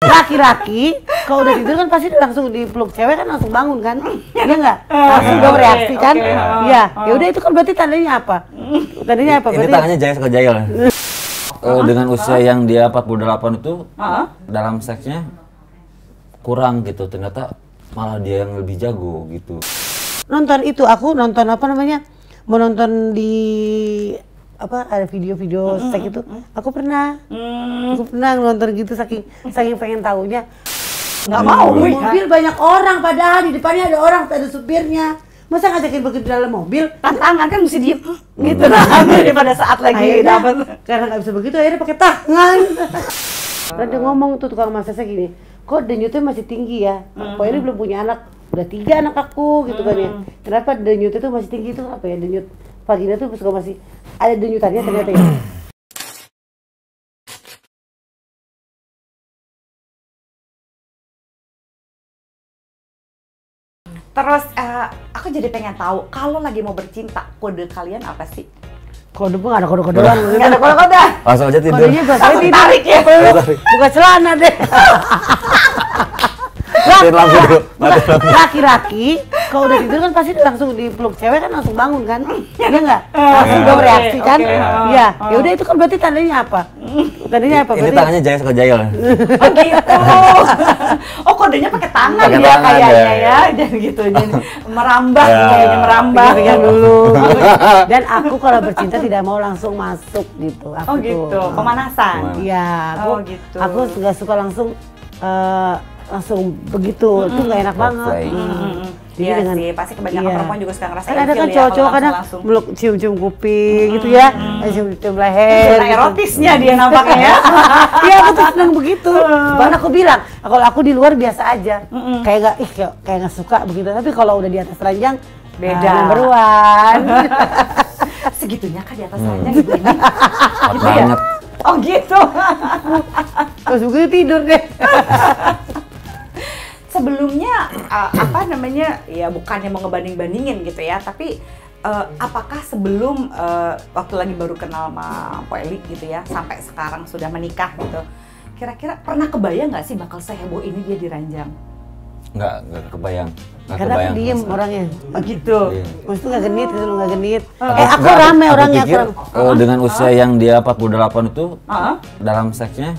Laki-laki kalau udah tidur kan pasti langsung dipeluk, cewek kan langsung bangun kan, iya nggak? Langsung dong reaksi kan? Iya, ya udah itu kan berarti tandanya apa? Tandanya apa? Ini tangannya jaya ke jaya lah. Dengan usia yang dia 48 itu dalam seksnya kurang gitu, ternyata malah dia yang lebih jago gitu. Nonton itu, aku nonton apa namanya, mau nonton di apa ada video-video seks itu, aku pernah nonton gitu saking pengen tahunya. Nggak mau, mobil banyak orang padahal di depannya ada orang, ada supirnya. Masa ngajakin begitu dalam mobil? Tangan kan mesti diem gitu lah pada saat lagi dapat. Karena nggak bisa begitu akhirnya pakai tangan. Dan dia ngomong tuh tukang masaknya gini, kok denyutnya masih tinggi ya? Pokoknya belum punya anak, udah 3 anak aku gitu kan ya. Kenapa denyutnya tuh masih tinggi itu apa ya? Denyut vagina tuh suka masih ada denyutannya ternyata ya. Terus aku jadi pengen tahu kalau lagi mau bercinta kode kalian apa sih? Kode pun nggak ada kode-kodean. Nggak ada kode-kode. Langsung aja tidur. Kodenya biasanya tidur. Tarik ya. Buka celana deh. Laki-laki kalau udah tidur kan pasti langsung dipeluk, cewek kan langsung bangun kan, iya nggak? Langsung dong reaksi kan, iya. Ya udah itu kan berarti tandanya apa? Tandanya apa? Ini tangannya jaya ke jaya lah. Oh gitu. Oh kodenya pakai tangan ya kayaknya ya, dan gitu jadi merambah kayaknya merambah. Pegang dulu. Dan aku kalau bercinta tidak mau langsung masuk gitu. Oh gitu, pemanasan. Iya. Oh gitu. Aku nggak suka langsung begitu, itu nggak enak banget. Iya sih, pasti kebanyakan perempuan juga suka ngerasain. Kan ada kan cowok-cowok kadang meluk cium-cium kuping gitu ya, cium-cium leher. Nah, erotisnya dia nampaknya ya. Iya, aku tuh seneng begitu. Bahkan aku bilang, kalau aku di luar biasa aja, kayak nggak suka begitu. Tapi kalau udah di atas ranjang, beda. Number one. Segitunya kan di atas ranjang gitu ya? Gitu ya? Oh gitu. Terus begitu tidur deh. Sebelumnya apa namanya ya bukannya mau ngebanding-bandingin gitu ya, tapi apakah sebelum waktu lagi baru kenal sama Po Eli gitu ya sampai sekarang sudah menikah gitu, kira-kira pernah kebayang nggak sih bakal seheboh ini dia di ranjang? Nggak kebayang. Karena aku diem orangnya. Begitu. Maksudnya nggak genit gitu, nggak genit. Aku rame orangnya. Aku pikir, dengan usia yang dia 48 itu dalam seksnya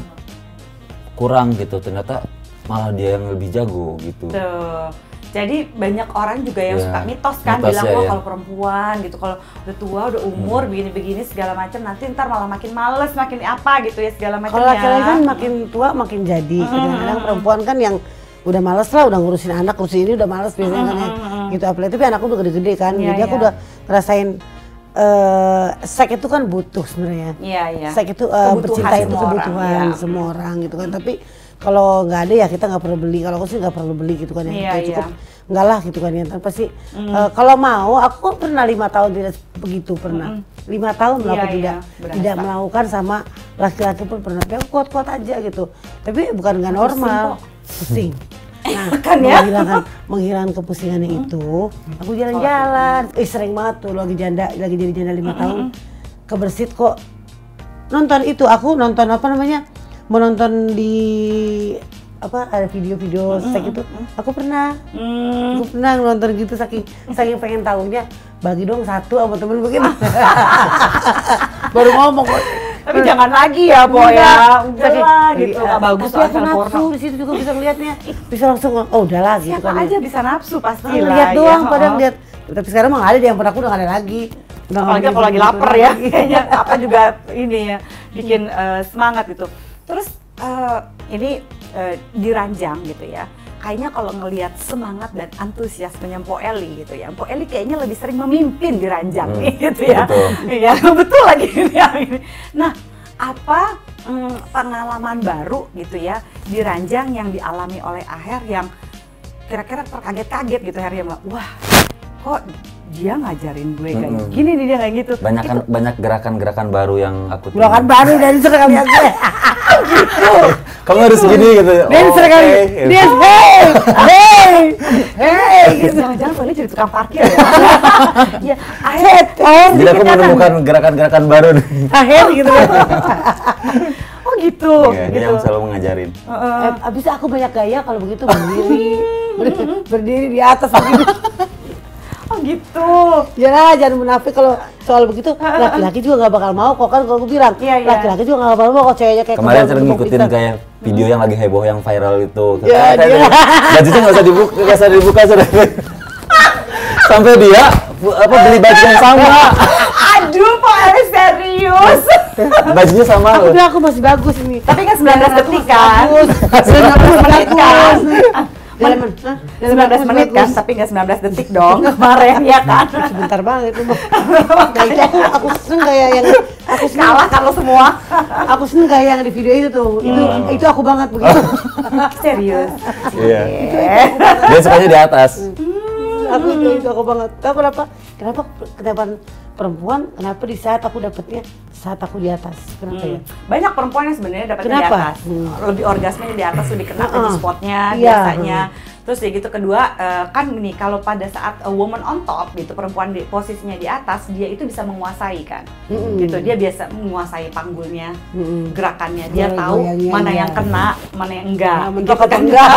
kurang gitu, ternyata malah dia yang lebih jago gitu. Tuh. Jadi banyak orang juga yang suka mitos kan, bilang kalau perempuan gitu kalau udah tua, udah umur begini-begini segala macam nanti ntar malah makin males, makin apa gitu ya segala macam. Kalau laki-laki kan makin tua makin jadi. Kadang-kadang perempuan kan yang udah males lah, udah ngurusin anak, ngurusin ini udah males biasanya kan ya. Gitu apalagi tapi anakku udah gede-gede kan. Jadi aku udah ngerasain seks itu kan butuh sebenarnya. Iya. Seks itu bercinta itu kebutuhan semua orang gitu kan. Tapi kalau nggak ada ya kita nggak perlu beli. Kalau aku sih nggak perlu beli gitu kan ya. Cukup nggak lah gitu kan ya. Pasti kalau mau aku pernah 5 tahun tidak begitu pernah. 5 tahun aku tidak melakukan sama laki-laki pun pernah. Tapi aku kuat-kuat aja gitu. Tapi bukan nggak normal, pusing. Nah, kan ya? menghilangkan kepusingannya itu, aku jalan-jalan. Sering banget tuh lagi jadi janda 5 tahun. Kebersit kok. Nonton itu, aku nonton apa namanya? Mau nonton di apa ada video-video seks itu, aku pernah nonton gitu saking pengen tahunya. Bagi dong 1 sama temen begitu. Baru ngomong kok. Tapi jangan lagi ya, Po ya. Udahlah gitu. Bagus tapi aku nafsu di situ juga bisa ngeliatnya. Bisa langsung oh udahlah gitu kan. Siapa aja bisa nafsu pasti lah. Lihat doang padahal lihat. Tapi sekarang mah nggak ada yang pernah aku udah nggak ada lagi. Apalagi kalau lagi lapar ya. Kayaknya apa juga ini ya bikin semangat gitu. Terus ini di ranjang gitu ya. Kayaknya kalau ngelihat semangat dan antusiasmenya Po Eli gitu ya. Po Eli kayaknya lebih sering memimpin di ranjang gitu ya. Iya, betul lagi ini. Nah, apa pengalaman baru gitu ya di ranjang yang dialami oleh Aher yang kira-kira terkaget-kaget gitu Aher ya, wah kok dia ngajarin gue kayak gini nih, dia kayak gitu. Banyak gerakan-gerakan baru yang aku gerakan baru dari sekali gue. Gitu. Kamu harus gini gitu. Dancer kali. Dance, hey, gitu. Jangan-jangan Polly jadi tukang parkir ya. Ya, Jadi aku menemukan gerakan-gerakan baru nih. Akhir gitu kan. Oh gitu. Iya, gitu. dia yang selalu mengajarin. Abis aku banyak gaya kalau begitu berdiri di atas begitu. Oh gitu. Jangan munafik kalau soal begitu. Laki-laki juga nggak bakal mau kok, kan kalau aku bilang. Laki-laki juga nggak bakal mau kok ceweknya kayak kemarin sering ngikutin kayak video yang lagi heboh yang viral itu. Ya, dia. Bajunya nggak usah dibuka sudah. Sampai dia beli baju yang sama. Aduh, Pak Eli serius. Bajunya sama loh. Udah aku masih bagus ini. Tapi kan 19 detik kan? 19 menit kan. 19 menit kan, tapi nggak 19 detik dong kemarin ya kan? Sebentar banget itu. Nah itu aku seneng kayak yang aku Kalah kalau semua. Aku seneng kayak yang di video itu tuh. Itu aku banget begitu. Serius. Iya. Dia sukanya di atas. Aku itu aku banget. Tahu kenapa perempuan kenapa di saat aku dapetnya saat aku di atas, kenapa ya? Banyak perempuan yang sebenarnya dapetnya di atas, lebih orgasmenya di atas, lebih kena di spotnya biasanya. Terus ya gitu, kedua kan nih kalau pada saat a woman on top gitu, perempuan di posisinya di atas, dia itu bisa menguasai kan, gitu, dia biasa menguasai panggulnya, gerakannya, dia tahu mana yang kena, mana yang enggak. Mentok atau enggak?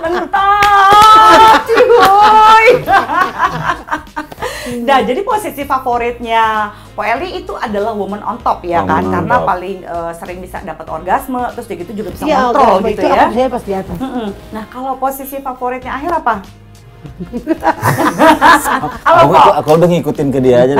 Mentok, cuy. Nah, jadi posisi favoritnya Po Eli itu adalah woman on top ya kan, karena paling sering bisa dapat orgasme, terus dia gitu juga bisa kontrol gitu ya. Saya pas di atas. Nah, kalau posisi favoritnya Akhir apa? Aku udah ngikutin ke dia aja.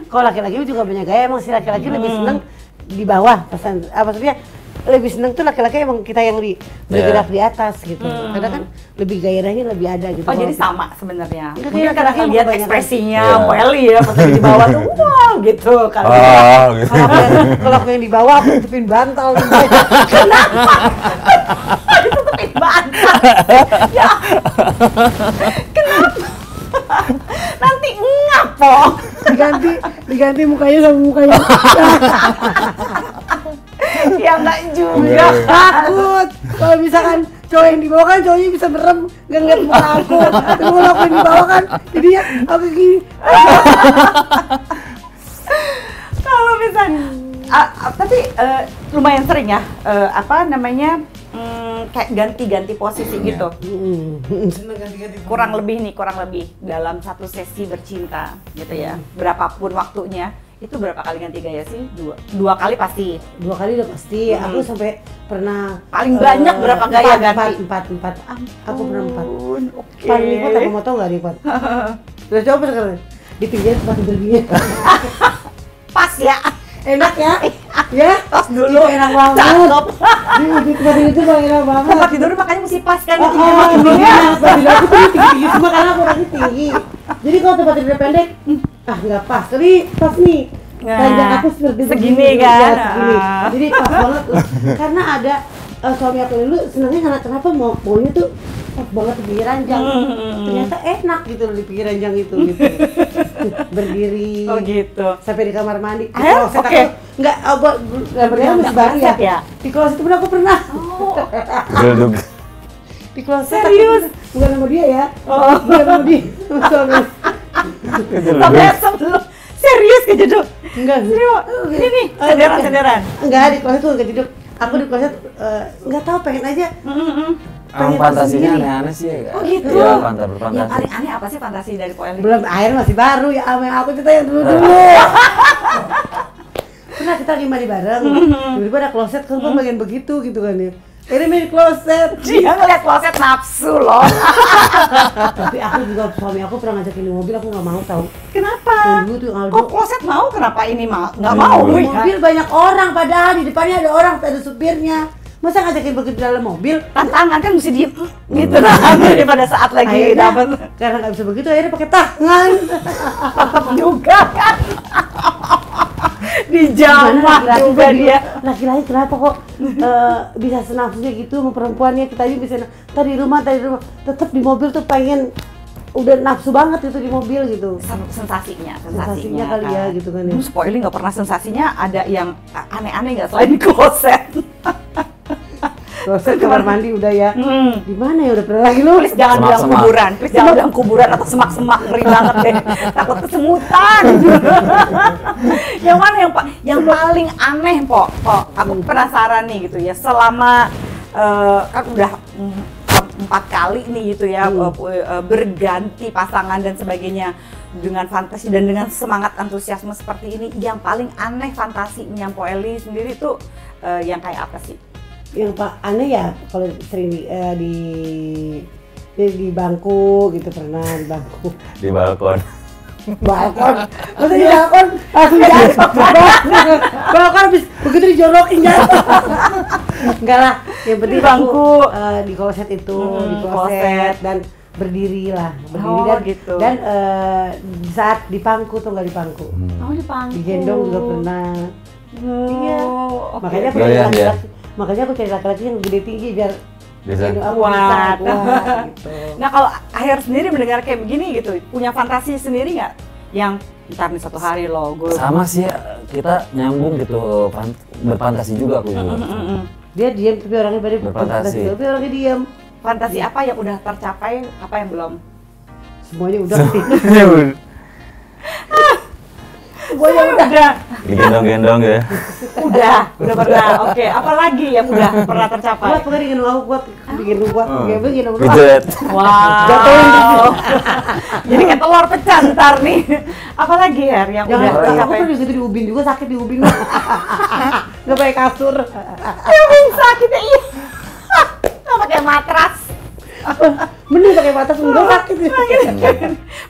Kalau laki-laki juga banyak gaya, emang si laki-laki lebih seneng di bawah, maksudnya lebih seneng tuh laki-laki emang kita yang bergerak di atas gitu, karena kan lebih gairahnya lebih ada gitu. Oh jadi sama sebenarnya. Mungkin karena laki-laki lihat ekspresinya Po Eli ya pas di bawah tuh wow gitu. Kalau aku yang di bawah aku tutupin bantal. Kenapa? Ditutupin bantal. Ya. Kenapa? Nanti ngap Po. Diganti mukanya sama mukanya. Ya enggak juga. Takut kalau misalkan cowok yang di bawah kan cowoknya bisa merem nggak ngeliat muka aku. Tapi kalau aku yang di bawah kan jadinya aku gini. Kalau misalnya tapi lumayan sering ya kayak ganti-ganti posisi gitu. Kurang lebih dalam satu sesi bercinta gitu ya, berapapun waktunya. Itu berapa kali ganti gaya sih? Dua kali pasti. 2 kali udah pasti. Aku sampai pernah paling banyak berapa gaya ganti? 4. Aku pernah 4. Oke. Paling nikmat aku mau tau nggak nikmat? Udah coba sekarang di pinggir tempat tidurnya. Pas ya. Enak ya? Ya? Pas dulu. Enak banget. Di tempat tidur itu paling enak banget. Tempat tidur makanya mesti pas kan. Tempat tidur aku tuh tinggi semua karena aku orangnya tinggi. Jadi kalau tempat tidur pendek, nggak pas. Tapi pas nih. Panjang aku seperti segini kan. Ya, segini. Jadi pas banget. Karena ada suami aku dulu senangnya kenapa maunya tuh pas banget di pinggir ranjang. Ternyata enak gitu loh di pinggir ranjang itu gitu. Berdiri. Oh gitu. Sampai di kamar mandi. Oke. Enggak, gambarnya masih baru ya. Di kloset itu pun aku pernah. Di kloset. Serius? Bukan sama dia ya. Bukan sama dia. Sampai sebelum serius kejeduk. Enggak. Serius. Ini nih, sederan. Enggak, di kloset tuh kejeduk. Aku di kloset enggak tahu pengen aja. Fantasinya aneh-aneh sih. Oh gitu. Iya, berfantasi. Yang paling aneh apa sih fantasi dari Po Eli? Belum, air masih baru ya, aku cerita yang dulu. Pernah kita lagi mandi bareng, tiba-tiba ada kloset, kan bagian begitu gitu kan ya. Ini main kloset. Dia ngeliat kloset nafsu loh. Tapi aku juga, suami aku pernah ngajakin di mobil, aku nggak mau tahu. Kenapa? Dulu tuh Aldo. Kok kloset mau? Kenapa ini nggak mau? Di mobil banyak orang, padahal di depannya ada orang, ada supirnya. Masa ngajakin begitu dalam mobil? Tangan kan mesti diem gitu lah. Pada saat lagi dapat. Karena nggak bisa begitu, akhirnya pakai tangan. Tetap juga kan. Dijamah juga dia. Laki-laki kenapa kok bisa senafsunya gitu sama perempuannya, kita aja bisa tadi rumah tetap di mobil tuh pengen udah nafsu banget itu di mobil gitu. Sensasinya kali ya gitu kan ya. Po Eli nggak pernah sensasinya ada yang aneh-aneh nggak selain di kloset? kloset kamar mandi udah ya. Di mana ya udah pernah lagi lu? Please jangan bilang kuburan, please jangan bilang kuburan atau semak-semak, ngeri banget deh. Takut kesemutan. Yang mana yang paling aneh, Po? Aku penasaran nih gitu ya. Selama kan udah 4 kali nih gitu ya berganti pasangan dan sebagainya dengan fantasi dan dengan semangat antusiasme seperti ini, yang paling aneh fantasinya Po Eli sendiri tuh yang kayak apa sih? Yang aneh ya kalau sering di bangku gitu, pernah di bangku. Di balkon. Balkon, maksudnya di balkon langsung jatuh. Balkon habis begitu dijorokin jatuh. Enggak lah, yang penting bangku di kloset itu, di kloset dan berdiri dan gitu. Dan saat di pangku tuh nggak di pangku. Di pangku. Digendong juga pernah. Iya. Makanya aku cari laki-laki. Makanya aku cari laki-laki yang gede tinggi biar bisa kuat gitu. Nah kalau Aher sendiri mendengar kayak begini gitu, punya fantasi sendiri nggak? Yang ntar nih satu hari loh gue sama sih ya, kita nyambung gitu, berfantasi juga aku juga. Dia diam tapi orangnya pada berfantasi, tapi orangnya diam. Fantasi apa yang udah tercapai, apa yang belum? Semuanya udah. Semuanya udah. Digendong-gendong ya. Udah pernah. Oke, apa lagi yang udah pernah tercapai? Buat pokoknya digendong aku, buat digendong gua, digendong gua. Pijet. Wow. Jadi kayak telur pecah ntar nih. Apa lagi ya yang udah tercapai? Aku juga di ubin juga, sakit di ubin. Nggak pakai kasur. Ya sakit ya, iya. Nggak pakai matras. Mending pakai matras, enggak sakit.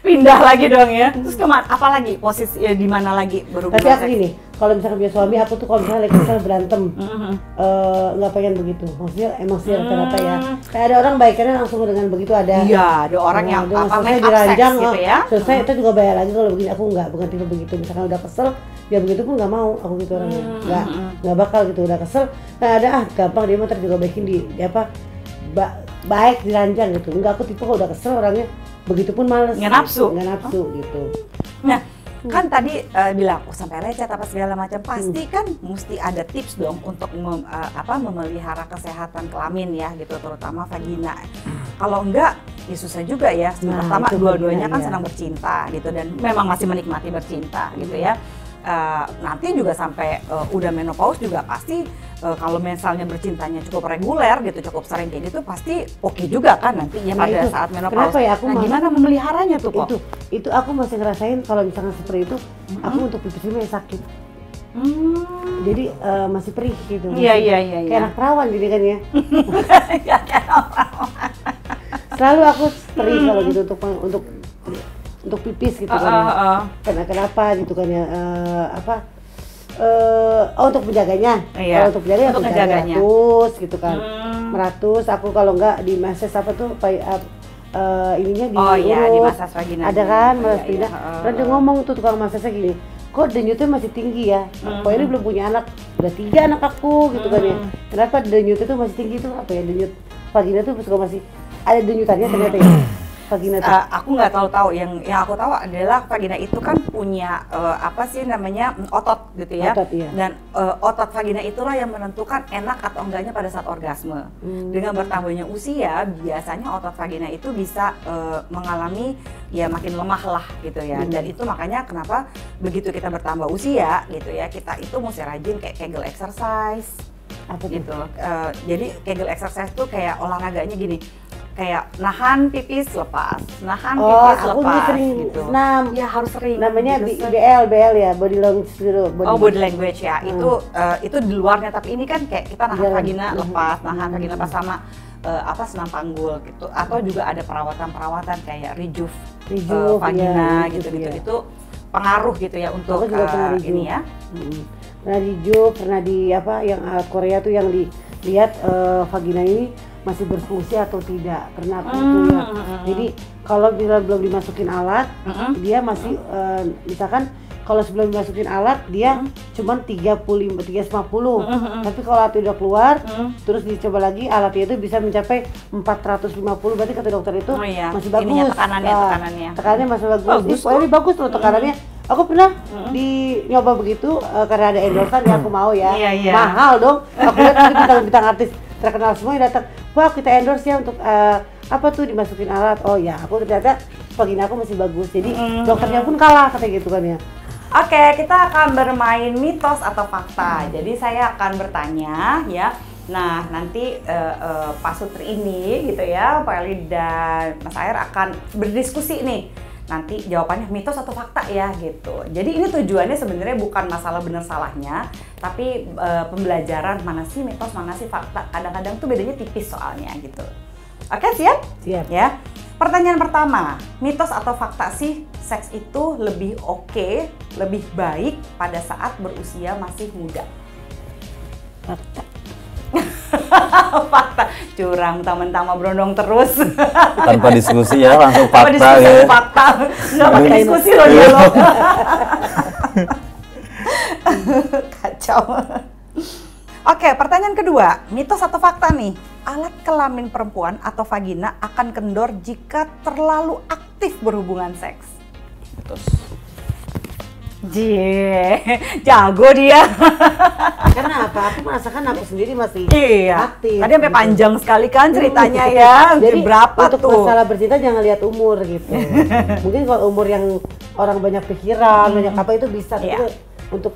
Pindah lagi dong ya. Terus apa lagi posisi di mana lagi berhubungan? Tapi aku gini, kalau misalkan punya suami aku tuh kalau misalnya lagi berantem, nggak pengen begitu. Maksudnya emang sih rata-rata ya. Kayak ada orang baikannya langsung dengan begitu ada. Iya, ada orang yang apa make up sex gitu ya. Selesai itu juga bayar lagi. Kalau begini aku nggak, bukan tipe begitu. Misalkan udah kesel, ya begitu pun nggak mau aku gitu orangnya. Nggak bakal gitu, udah kesel. Nah ada gampang dia mau juga baikin di apa baik diranjang gitu. Enggak, aku tipe kalau udah kesel orangnya begitu pun males. Nggak nafsu gitu. Nah, kan tadi bilang sampai lecet apa segala macam, pasti kan mesti ada tips dong untuk memelihara kesehatan kelamin ya gitu, terutama vagina. Kalau enggak ya susah juga ya. Pertama dua-duanya kan sedang bercinta gitu dan memang masih menikmati bercinta gitu ya. Nanti juga sampai udah menopause juga pasti kalau misalnya bercintanya cukup reguler gitu, cukup sering kayak gitu, pasti oke juga kan nantinya pada saat menopause. Kenapa ya aku gimana memeliharanya tuh kok? Itu aku masih ngerasain kalau misalnya seperti itu, aku untuk pipisnya sakit. Jadi masih perih gitu. Iya. Kayak anak perawan jadi kan ya. Selalu aku perih kalau gitu untuk pipis gitu kan. Kenapa gitu kan ya untuk penjaganya. Iya. Kalau untuk penjaganya aku meratus gitu kan. Meratus aku kalau enggak di massage apa tuh ininya di di massage vagina. Ada kan massage vagina. Terus dia ngomong tuh tukang massage gini, kok denyutnya masih tinggi ya? Kok ini belum punya anak, udah 3 anak aku gitu kan ya. Kenapa denyutnya tuh masih tinggi tuh? Apa ya, denyut vagina tuh suka masih ada denyutannya ternyata ya. Vagina tuh. Aku nggak tahu yang aku tahu adalah vagina itu kan punya otot gitu ya. Otot, iya. Dan otot vagina itulah yang menentukan enak atau enggaknya pada saat orgasme. Dengan bertambahnya usia, biasanya otot vagina itu bisa mengalami ya makin lemah lah gitu ya. Dan itu makanya kenapa begitu kita bertambah usia gitu ya, kita itu mesti rajin kayak Kegel exercise. Apa gitu. Jadi Kegel exercise tuh kayak olahraganya gini. Kayak nahan pipis lepas, nahan pipis lepas sering gitu. Ya harus sering. Namanya gitu. BL ya, body language dulu. Body language ya. Itu di luarnya, tapi ini kan kayak kita nahan vagina lepas, nahan vagina lepas sama senam panggul gitu. Atau juga ada perawatan kayak rejuve vagina gitu. Itu pengaruh gitu ya untuk ini ya. Pernah rejuve, pernah di yang Korea tuh yang dilihat vagina ini masih berfungsi atau tidak, pernah aku itu ya. Jadi kalau belum dimasukin alat, dia masih misalkan kalau sebelum dimasukin alat dia cuma 50. Tapi kalau alat udah keluar, terus dicoba lagi alatnya itu bisa mencapai 450. Berarti kata dokter itu masih bagus. Ininya tekanannya. Tekanannya masih bagus. Ini bagus loh tekanannya. Aku pernah nyoba begitu karena ada endorsan ya aku mau ya. Iya. Mahal dong. Aku lihat bintang-bintang artis terkenal semua yang datang, wah kita endorse ya untuk apa tuh dimasukin alat. Oh ya, aku ternyata vagina aku masih bagus. Jadi dokternya pun kalah katanya gitu kan ya. Oke, kita akan bermain mitos atau fakta. Jadi saya akan bertanya ya. Nah, nanti Pak Sutri ini gitu ya, Pak Eli dan Mas Aher akan berdiskusi nih. Nanti jawabannya mitos atau fakta ya gitu. Jadi ini tujuannya sebenarnya bukan masalah benar salahnya, tapi pembelajaran mana sih mitos, mana sih fakta. Kadang-kadang tuh bedanya tipis soalnya gitu. Oke, siap? Siap. Ya. Pertanyaan pertama, mitos atau fakta sih seks itu lebih oke, lebih baik pada saat berusia masih muda? Fakta. Fakta. Curang, mentang-mentang berondong terus. Tanpa diskusi ya, langsung Tanpa fakta diskusi, ya. fakta. Nggak pakai diskusi loh dia loh. Kacau. Oke, pertanyaan kedua, mitos atau fakta nih? Alat kelamin perempuan atau vagina akan kendor jika terlalu aktif berhubungan seks. Mitos. Jago dia. Karena apa? Aku merasakan aku sendiri masih Iya. aktif. Tadi sampai gitu. panjang sekali kan ceritanya ya. Jadi berapa untuk tuh? masalah bercinta jangan lihat umur gitu. Mungkin kalau umur yang orang banyak pikiran, banyak apa itu bisa. Tapi Iya. untuk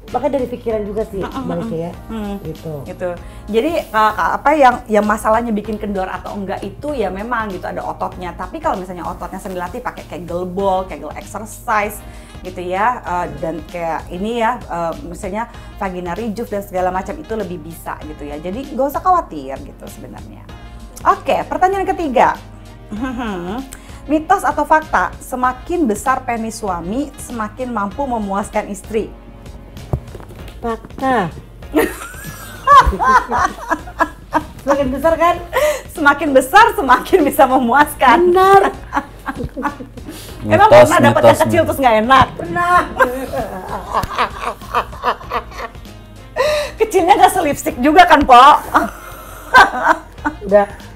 makanya dari pikiran juga sih baliknya ya. Gitu. Gitu. Jadi apa yang masalahnya bikin kendor atau enggak itu ya memang gitu ada ototnya. Tapi kalau misalnya ototnya sering dilatih pakai Kegel ball, Kegel exercise gitu ya, dan kayak ini ya, misalnya vagina rejuve dan segala macam itu lebih bisa gitu ya. Jadi nggak usah khawatir gitu sebenarnya. Oke, pertanyaan ketiga. Mitos atau fakta, semakin besar penis suami, semakin mampu memuaskan istri? Fakta. Semakin besar kan? Semakin besar, semakin bisa memuaskan. Benar. Emang pernah dapetnya kecil terus nggak enak? Pernah. Kecilnya nggak selipstick juga kan, Po?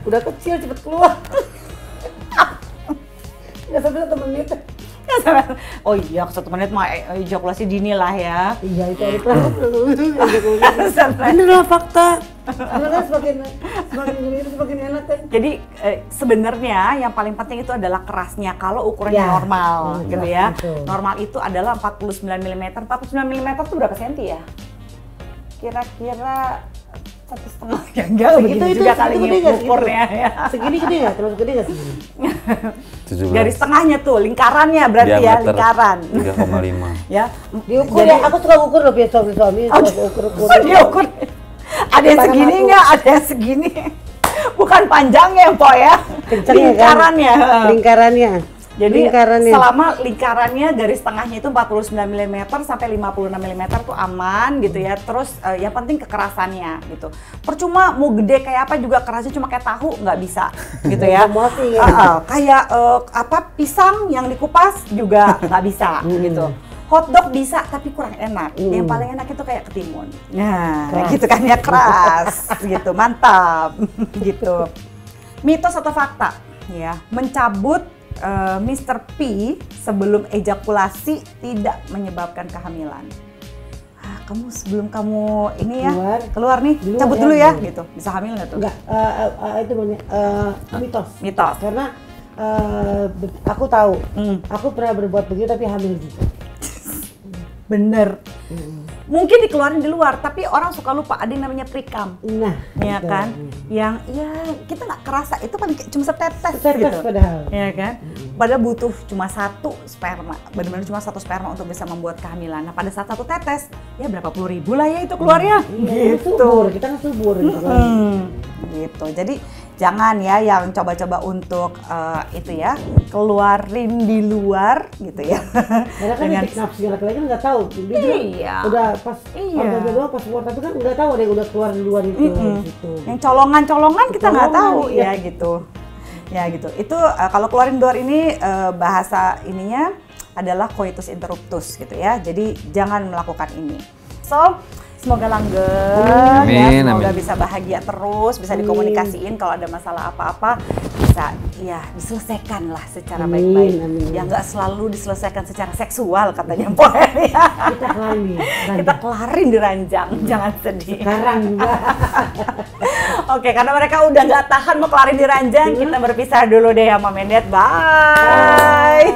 udah kecil cepet keluar. Nggak sampai 1 menit. Oh iya, 1 menit mah ejakulasi dini lah ya. Iya itu bener lah fakta. Karena kan semakin enak kan. Jadi sebenarnya yang paling penting itu adalah kerasnya kalau ukurannya Ya, normal gitu ya. betul. Normal itu adalah 49 mm. 49 mm itu berapa senti ya? Kira-kira 1,5 ya enggak begitu juga kali ukurnya ya. Segini gede nggak? Terlalu gede nggak segini? 17. Garis tengahnya tuh, lingkarannya berarti ya, Diameter lingkaran. 3,5. Ya. Diukur ya, aku suka ukur loh biar suami ukur. Diukur. Ada yang segini nggak? Ada yang segini. Bukan panjangnya, Po ya. Kencangnya Lingkarannya. kan? Lingkarannya. Jadi Lingkarannya. selama lingkarannya garis tengahnya itu 49 mm sampai 56 mm tuh aman gitu ya. Terus yang penting kekerasannya gitu. Percuma mau gede kayak apa juga kerasnya cuma kayak tahu nggak bisa gitu ya. Emosi ya. Kayak apa pisang yang dikupas juga nggak bisa gitu. Hotdog bisa tapi kurang enak. Yang paling enak itu kayak ketimun. Nah, Keras. gitu kan ya keras gitu. Mantap gitu. Mitos atau fakta ya, mencabut Mr. P sebelum ejakulasi tidak menyebabkan kehamilan. Kamu sebelum kamu ini ya keluar nih, cabut dulu ya gitu. Bisa hamil nggak tuh? Enggak, itu mitos. Mitos. Karena aku tahu, aku pernah berbuat begitu tapi hamil juga. Bener. Mungkin dikeluarin di luar, tapi orang suka lupa ada yang namanya prekam. Nah, Ya betul. kan? Yang ya kita nggak kerasa, itu kan cuma setetes Setetes gitu. padahal. Ya kan? Padahal butuh cuma 1 sperma, benar-benar cuma 1 sperma untuk bisa membuat kehamilan. Nah pada saat 1 tetes, ya berapa puluh ribu lah ya itu keluarnya. Iya, subur, kita kan subur gitu kan. Gitu. Jadi jangan ya yang coba-coba untuk itu ya keluarin di luar gitu ya. Karena kan Dengan nafsu laki-laki kan nggak tahu. Dia juga Iya. udah pas Iya. doang pas keluar tapi kan nggak tahu ada yang udah keluar di luar itu. Gitu. yang colongan-colongan kita nggak Colongan, tahu iya. ya gitu. Ya gitu. Itu kalau keluarin luar ini bahasa ininya adalah coitus interruptus gitu ya. Jadi jangan melakukan ini. So semoga langgeng ya, Amin, semoga amin. bisa bahagia terus, bisa dikomunikasiin kalau ada masalah apa-apa bisa ya diselesaikan lah secara Amin, baik-baik. amin. Ya nggak selalu diselesaikan secara seksual katanya Poe ya. Kita kelarin nih. Kita kelarin di ranjang, jangan sedih. Sekarang juga. Oke, karena mereka udah nggak tahan mau kelarin di ranjang, kita berpisah dulu deh sama Mendet. Bye.